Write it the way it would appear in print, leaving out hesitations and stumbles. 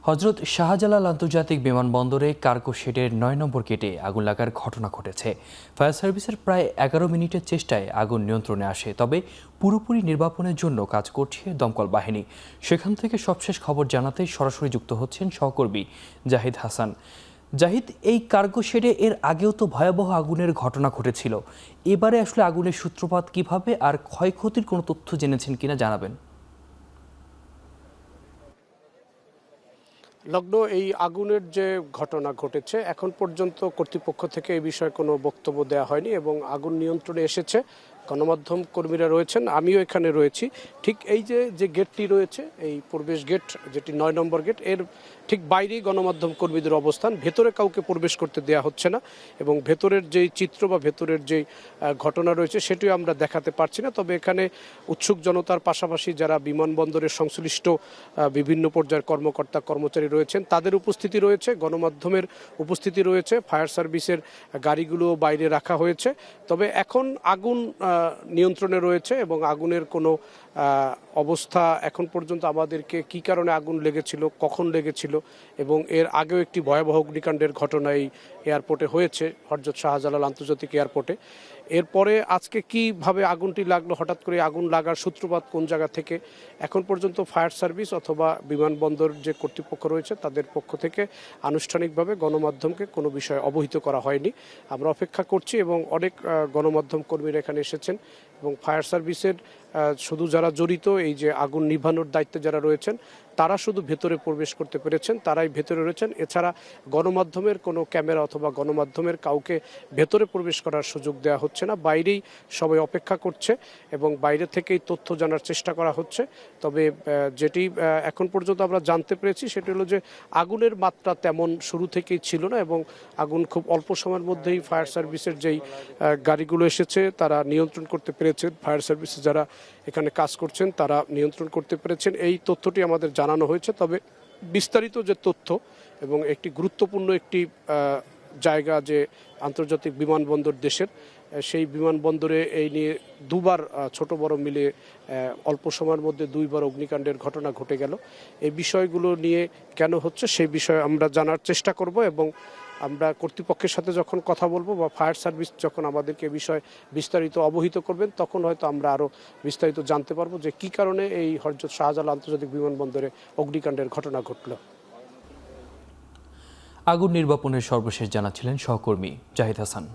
হজরত শাহজালাল আন্তর্জাতিক বিমানবন্দরে কার্গো শেডের ৯ নম্বর গেটে আগুন লাগার ঘটনা ঘটেছে। ফায়ার সার্ভিসের প্রায় ১১ মিনিটের চেষ্টায় আগুন নিয়ন্ত্রণে আসে, তবে পুরোপুরি নির্বাপনের জন্য কাজ করছে দমকল বাহিনী। সেখান থেকে সবশেষ খবর জানাতে সরাসরি যুক্ত হচ্ছেন সহকর্মী জাহিদ হাসান। জাহিদ, এই কার্গো শেডে এর আগেও তো ভয়াবহ আগুনের ঘটনা ঘটেছিল। এবারে আসলে আগুনের সূত্রপাত কিভাবে আর ক্ষয়ক্ষতির কোনো তথ্য জেনেছেন কিনা জানাবেন। লগ্ন এই আগুনের যে ঘটনা ঘটেছে এখন পর্যন্ত কর্তৃপক্ষ থেকে এই বিষয়ে কোনো বক্তব্য দেওয়া হয়নি এবং আগুন নিয়ন্ত্রণে এসেছে। গণমাধ্যম কর্মীরা রয়েছেন, আমিও এখানে রয়েছি। ঠিক এই যে গেটটি রয়েছে, এই প্রবেশ গেট যেটি ৯ নম্বর গেট, এর ঠিক বাইরেই গণমাধ্যম কর্মীদের অবস্থান। ভেতরে কাউকে প্রবেশ করতে দেওয়া হচ্ছে না এবং ভেতরের যেই চিত্র বা ভেতরের যেই ঘটনা রয়েছে সেটিও আমরা দেখাতে পারছি না। তবে এখানে উৎসুক জনতার পাশাপাশি যারা বিমানবন্দরের সংশ্লিষ্ট বিভিন্ন পর্যায়ের কর্মকর্তা কর্মচারী রয়েছেন তাদের উপস্থিতি রয়েছে, গণমাধ্যমের উপস্থিতি রয়েছে, ফায়ার সার্ভিসের গাড়িগুলো বাইরে রাখা হয়েছে। তবে এখন আগুন নিয়ন্ত্রণে রয়েছে এবং আগুনের কোনো অবস্থা এখন পর্যন্ত আমাদেরকে কি কারণে আগুন লেগেছিল, কখন লেগেছিল এবং এর আগেও একটি ভয়াবহ অগ্নিকাণ্ডের ঘটনা এই এয়ারপোর্টে হয়েছে, হযরত শাহজালাল আন্তর্জাতিক এয়ারপোর্টে। এরপরে আজকে কিভাবে আগুনটি লাগলো, হঠাৎ করে আগুন লাগার সূত্রপাত কোন জায়গা থেকে, এখন পর্যন্ত ফায়ার সার্ভিস অথবা বিমানবন্দর যে কর্তৃপক্ষ রয়েছে তাদের পক্ষ থেকে আনুষ্ঠানিকভাবে গণমাধ্যমকে কোনো বিষয়ে অবহিত করা হয়নি। আমরা অপেক্ষা করছি এবং অনেক গণমাধ্যম কর্মীরা এখানে এসেছেন এবং ফায়ার সার্ভিসের শুধু যারা জড়িত এই যে আগুন নিভানোর দায়িত্বে যারা রয়েছেন তারা শুধু ভেতরে প্রবেশ করতে পেরেছেন, তারাই ভেতরে রয়েছেন। এছাড়া গণমাধ্যমের কোনো ক্যামেরা অথবা গণমাধ্যমের কাউকে ভেতরে প্রবেশ করার সুযোগ দেওয়া হচ্ছে না। বাইরেই সবাই অপেক্ষা করছে এবং বাইরে থেকেই তথ্য জানার চেষ্টা করা হচ্ছে। তবে যেটি এখন পর্যন্ত আমরা জানতে পেরেছি সেটি হলো যে আগুনের মাত্রা তেমন শুরু থেকেই ছিল না এবং আগুন খুব অল্প সময়ের মধ্যেই ফায়ার সার্ভিসের যেই গাড়িগুলো এসেছে তারা নিয়ন্ত্রণ করতে পেরেছেন। ফায়ার সার্ভিসে যারা এখানে কাজ করছেন তারা নিয়ন্ত্রণ করতে পেরেছেন, এই তথ্যটি আমাদের জানানো হয়েছে। তবে বিস্তারিত যে তথ্য এবং একটি গুরুত্বপূর্ণ একটি জায়গা যে আন্তর্জাতিক বিমানবন্দর দেশের, সেই বিমানবন্দরে এই নিয়ে দুবার ছোট বড় মিলে অল্প সময়ের মধ্যে দুইবার অগ্নিকাণ্ডের ঘটনা ঘটে গেল। এই বিষয়গুলো নিয়ে কেন হচ্ছে সেই বিষয়ে আমরা জানার চেষ্টা করব এবং আমরা কর্তৃপক্ষের সাথে যখন কথা বলবো বা ফায়ার সার্ভিস যখন আমাদেরকে বিষয় বিস্তারিত অবহিত করবেন তখন হয়তো আমরা আরও বিস্তারিত জানতে পারবো যে কী কারণে এই হযরত শাহজালাল আন্তর্জাতিক বিমানবন্দরে অগ্নিকাণ্ডের ঘটনা ঘটল। আগুন নির্বাপনের সর্বশেষ জানাচ্ছিলেন সহকর্মী জাহিদ হাসান।